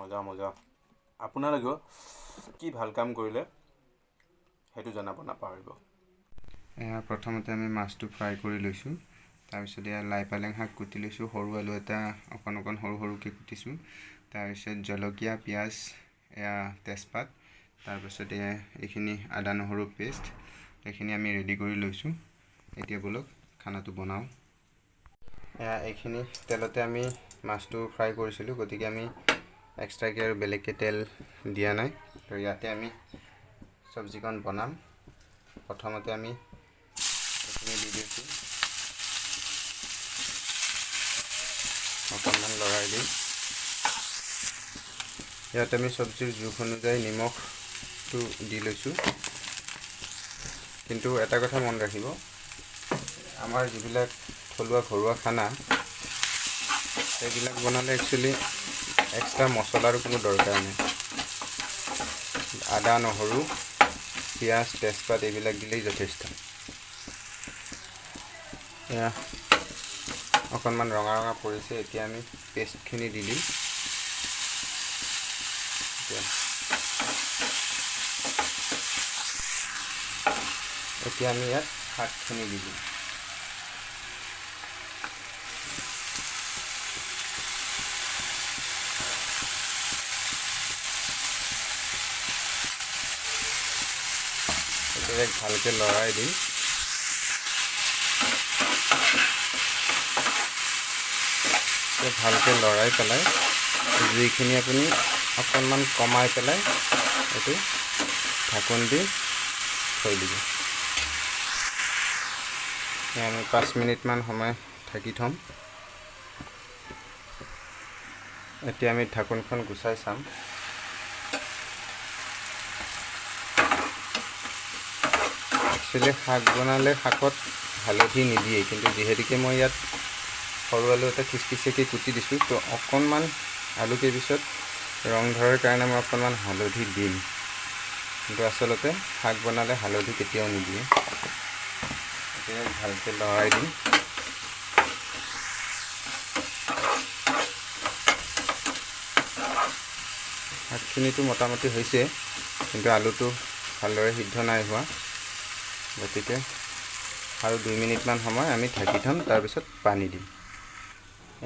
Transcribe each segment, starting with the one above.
মজা মজা আপোনালোকেও কি ভাল কাম কৰিলে সেইটো জনাব নাপাহৰিব। প্ৰথমতে আমি মাছটো ফ্ৰাই কৰি লৈছোঁ। তাৰপিছত লাই পালেং শাক কুটি লৈছোঁ, সৰু আলু এটা অকণ অকণ সৰু সৰুকৈ কুটিছোঁ। তাৰপিছত জলকীয়া, পিঁয়াজ, তেজপাত, তাৰপিছত এইখিনি আদা নহৰু পেষ্ট, এইখিনি আমি ৰেডি কৰি লৈছোঁ। এতিয়া ব'লক খানাটো বনাওঁ। এইখিনি তেলতে আমি মাছটো ফ্ৰাই কৰিছিলোঁ, গতিকে আমি এক্সট্ৰাকৈ আৰু বেলেগকৈ তেল দিয়া নাই। তো ইয়াতে আমি চব্জিকণ বনাম। প্ৰথমতে আমি এইখিনি দি দিছোঁ, অকণমান লৰাই দিম। ইয়াত আমি চব্জিৰ জোখ অনুযায়ী নিমখটো দি লৈছোঁ। কিন্তু এটা কথা মন ৰাখিব, আমাৰ যিবিলাক থলুৱা ঘৰুৱা খানা সেইবিলাক বনালে একচুৱেলি এক্সট্ৰা মছলাৰো কোনো দৰকাৰ নাই। আদা নহৰু পিঁয়াজ তেজপাত এইবিলাক দিলেই যথেষ্ট। এয়া অকণমান ৰঙা ৰঙা পৰিছে, এতিয়া আমি পেষ্টখিনি দি দিম। এতিয়া আমি ইয়াত শাকখিনি দি দিম। এতিয়া ভালকৈ লৰাই দিম। ভালকৈ লৰাই পেলাই জুইখিনি আপুনি অকণমান কমাই পেলাই এইটো ঢাকোন দি থৈ দিব। আমি 5 মিনিটমান সময় ঢাকি থ'ম। এতিয়া আমি ঢাকোনখন গুচাই চাম। একচুৱেলি শাক বনালে শাকত হালধি নিদিয়ে, কিন্তু যিহেতুকে মই ইয়াত সৰু আলু এটা খিচখিচকৈ কুটি দিছোঁ, তো অকণমান আলুকেই পিছত ৰং ধৰাৰ কাৰণে মই অকণমান হালধি দিম। কিন্তু আচলতে শাক বনালে হালধি কেতিয়াও নিদিয়ে। এতিয়া ভালকৈ লৰাই দিম। শাকখিনিতো মোটামুটি হৈছে, কিন্তু আলুটো ভালদৰে সিদ্ধ নাই হোৱা, গতিকে আৰু 2 মিনিটমান সময় আমি ঢাকি থ'ম, তাৰপিছত পানী দিম।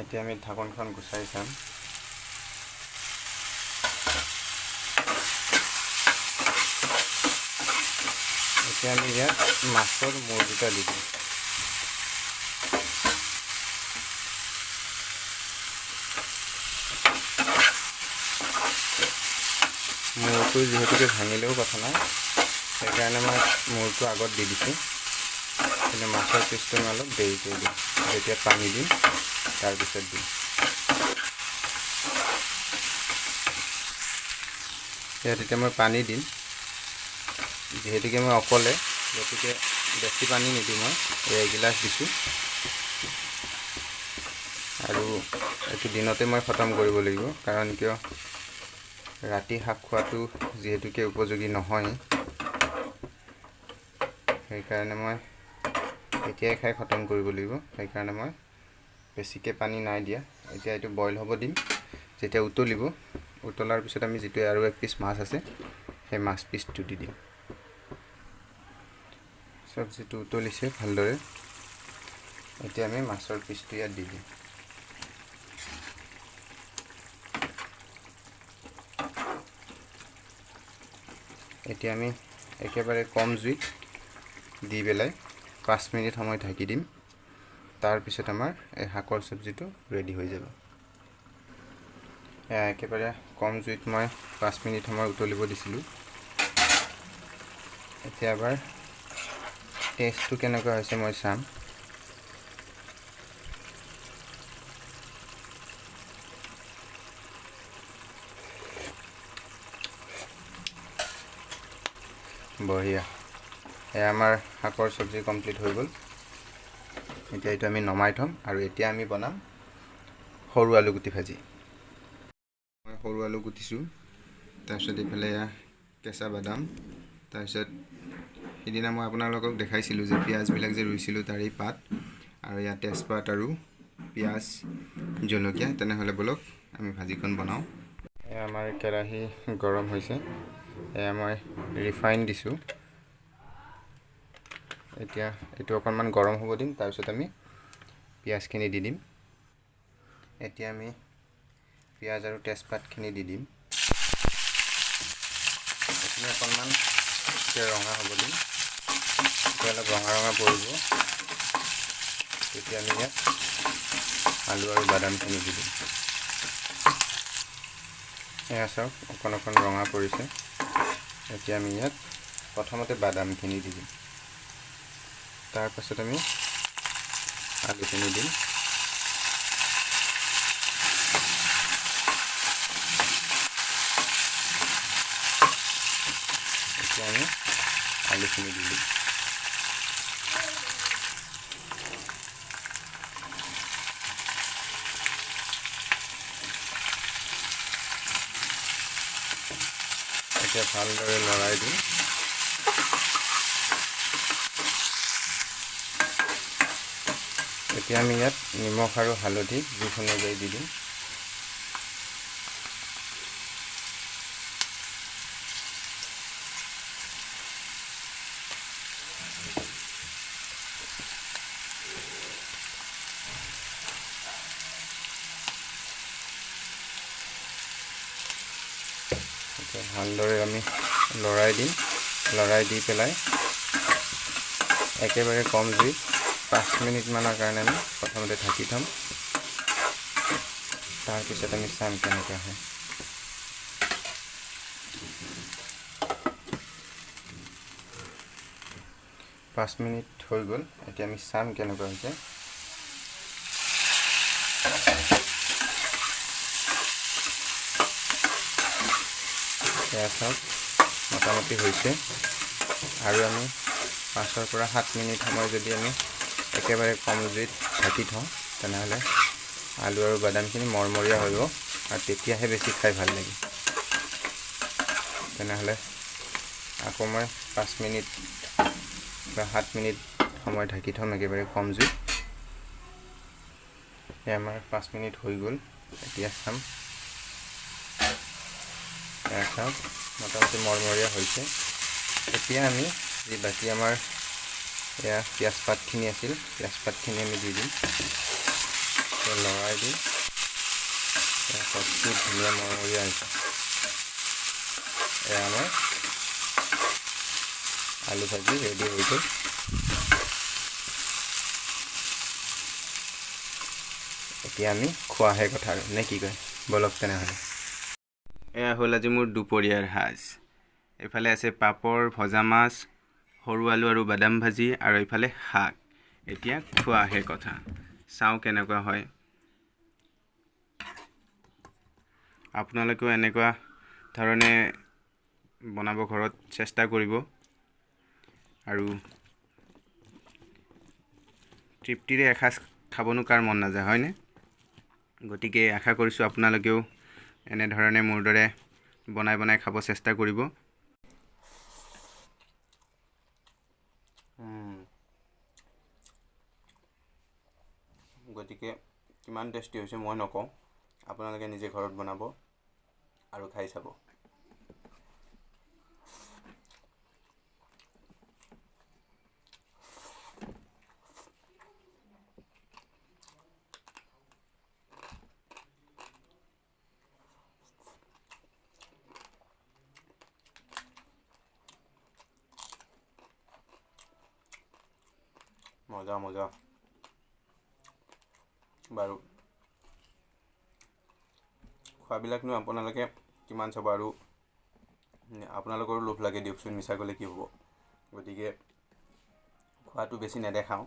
এতিয়া আমি ঢাকনখন গুচাই চাম। এতিয়া আমি ইয়াত মাছৰ মূৰ দুটা দি দিম। মূৰটো যিহেতুকে ভাঙিলেও কথা নাই, সেইকাৰণে মই মূৰটো আগত দি দিছোঁ। কিন্তু মাছৰ পিচটো মই অলপ দেৰিকৈ দিম, যেতিয়া পানী দিম তাৰপিছত দিম। ইয়াত এতিয়া মই পানী দিম। যিহেতুকে মই অকলে, গতিকে বেছি পানী নিদিওঁ, মই এগিলাচ দিছোঁ। আৰু এইটো দিনতে মই খতম কৰিব লাগিব, কাৰণ কিয় ৰাতি শাক খোৱাটো যিহেতুকে উপযোগী নহয়, সেইকাৰণে মই এতিয়াই খাই খতম কৰিব লাগিব। সেইকাৰণে মই বেছিকৈ পানী নাই দিয়া। এতিয়া এইটো বইল হ'ব দিম। যেতিয়া উতলিব, উতলাৰ পিছত আমি যিটো আৰু এক পিচ মাছ আছে সেই মাছ পিচটো দি দিম। চব্জিটো উতলিছে ভালদৰে। এতিয়া আমি মাছৰ পিচটো ইয়াত দি দিম। এতিয়া আমি একেবাৰে কম জুইত দি পেলাই 5 মিনিট সময় ঢাকি দিম। তাৰপিছত আমাৰ এই শাকৰ চব্জিটো ৰেডি হৈ যাব। একেবাৰে কম জুইত মই 5 মিনিট সময় উতলিব দিছিলোঁ। এতিয়া এবাৰ টেষ্টটো কেনেকুৱা হৈছে মই চাম। বঢ়িয়া। এয়া আমাৰ শাকৰ চব্জি কমপ্লিট হৈ গ'ল। এতিয়া এইটো আমি নমাই থ'ম, আৰু এতিয়া আমি বনাম সৰু আলু গুটি ভাজি। মই সৰু আলু কুটিছোঁ, তাৰপিছত এইফালে কেঁচা বাদাম, তাৰপিছত সিদিনা মই আপোনালোকক দেখাইছিলোঁ যে পিঁয়াজবিলাক যে ৰুইছিলোঁ তাৰেই পাত, আৰু ইয়াত তেজপাত আৰু পিঁয়াজ জলকীয়া। তেনেহ'লে ব'লক আমি ভাজিখন বনাওঁ। আমাৰ কেৰাহী গৰম হৈছে। এয়া মই ৰিফাইন দিছোঁ। এতিয়া এইটো অকণমান গৰম হ'ব দিম, তাৰপিছত আমি পিঁয়াজখিনি দি দিম। এতিয়া আমি পিঁয়াজ আৰু তেজপাতখিনি দি দিম। এইখিনি অকণমান ৰঙা হ'ব দিম। এতিয়া অলপ ৰঙা ৰঙা পৰিব, তেতিয়া আমি ইয়াত আলু আৰু বাদামখিনি দি দিম। এয়া চাওক অকণ অকণ ৰঙা পৰিছে। এতিয়া আমি ইয়াত প্ৰথমতে বাদামখিনি দি দিম, তাৰপাছত আমি আলুখিনি দিম। এতিয়া আমি আলুখিনি দি দিম। এতিয়া ভালদৰে লৰাই দিম। এতিয়া আমি ইয়াত নিমখ আৰু হালধি জোখ অনুযায়ী দি দিম। ভালদৰে আমি লৰাই দিম। লৰাই দি পেলাই একেবাৰে কম জুইত 5 মিনিটমানৰ কাৰণে আমি প্ৰথমতে ঢাকি থ'ম। তাৰপিছত আমি চাম কেনেকুৱা হয়। পাঁচ মিনিট হৈ গ'ল। এতিয়া আমি চাম কেনেকুৱা হৈছে। এয়া চাওক মোটামুটি হৈছে। আৰু আমি 5 পৰা 7 মিনিট সময় যদি আমি একেবাৰে কম জুইত ঢাকি থওঁ, তেনেহ'লে আলু আৰু বাদামখিনি মৰমৰীয়া হৈ যাব, আৰু তেতিয়াহে বেছি খাই ভাল লাগে। তেনেহ'লে আকৌ মই 5 মিনিট বা 7 মিনিট সময় ঢাকি থ'ম একেবাৰে কম জুইত। এয়া আমাৰ 5 মিনিট হৈ গ'ল। এতিয়া চাম। এয়া চাওক মোটামুটি মৰমৰীয়া হৈছে। এতিয়া আমি যি বাকী আমাৰ এয়া পিঁয়াজ পাতখিনি আছিল, পিঁয়াজ পাতখিনি আমি দি দিম। লৰাই দিম। এয়া চাওক কি ধুনীয়া মৰমৰীয়া হৈছে। এয়া আমাৰ আলু ভাজি ৰেডি হৈ গ'ল। এতিয়া আমি খোৱাহে কথা আৰু, নে কি কয়? বলক তেনেহ'লে। এয়া হ'ল আজি মোৰ দুপৰীয়াৰ সাজ। এইফালে আছে পাপৰ, ভজা মাছ, সৰু আলু আৰু বাদাম ভাজি, আৰু এইফালে শাক। এতিয়া খোৱাহে কথা। চাওঁ কেনেকুৱা হয়। আপোনালোকেও এনেকুৱা ধৰণে বনাব ঘৰত চেষ্টা কৰিব, আৰু তৃপ্তিৰে এসাঁজ খাবনো কাৰ মন নাযায়, হয়নে? গতিকে আশা কৰিছোঁ আপোনালোকেও এনেধৰণে মোৰ দৰে বনাই বনাই খাব চেষ্টা কৰিব। গতিকে কিমান টেষ্টি হৈছে মই নকওঁ, আপোনালোকে নিজে ঘৰত বনাব আৰু খাই চাব। মজা মজা। বাৰু খোৱাবিলাকনো আপোনালোকে কিমান চাব, আৰু আপোনালোকৰো লোভ লাগে দিয়কচোন, মিছা ক'লে কি হ'ব। গতিকে খোৱাটো বেছি নেদেখাওঁ।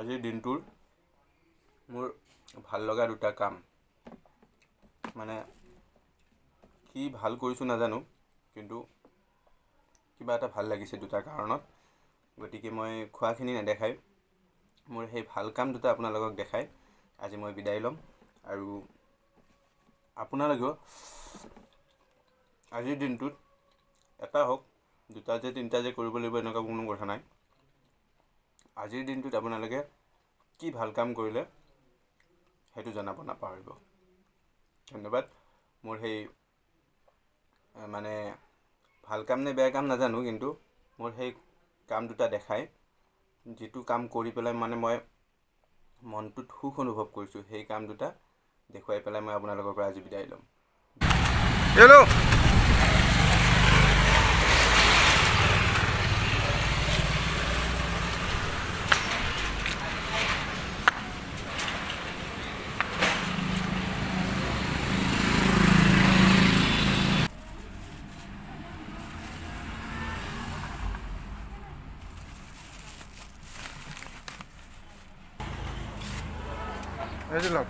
আজিৰ দিনটোৰ মোৰ ভাল লগা দুটা কাম, মানে কি ভাল কৰিছোঁ নাজানো, কিন্তু কিবা এটা ভাল লাগিছে দুটা কাৰণত। গতিকে মই খোৱাখিনি নেদেখাই মোৰ সেই ভাল কাম দুটা আপোনালোকক দেখাই আজি মই বিদায় ল'ম। আৰু আপোনালোকেও আজিৰ দিনটোত এটা হওক, দুটা যে তিনিটা যে কৰিব লাগিব এনেকুৱা কোনো কথা নাই। আজিৰ দিনটোত আপোনালোকে কি ভাল কাম কৰিলে সেইটো জনাব নাপাহৰিব। ধন্যবাদ। মোৰ সেই মানে ভাল কাম নে বেয়া কাম নাজানো, কিন্তু মোৰ সেই কাম দুটা দেখাই যিটো কাম কৰি পেলাই মানে মই মনটোত সুখ অনুভৱ কৰিছোঁ, সেই কাম দুটা দেখুৱাই পেলাই মই আপোনালোকৰ পৰা আজি বিদায় ল'ম। হেল্ল' এই যে লওক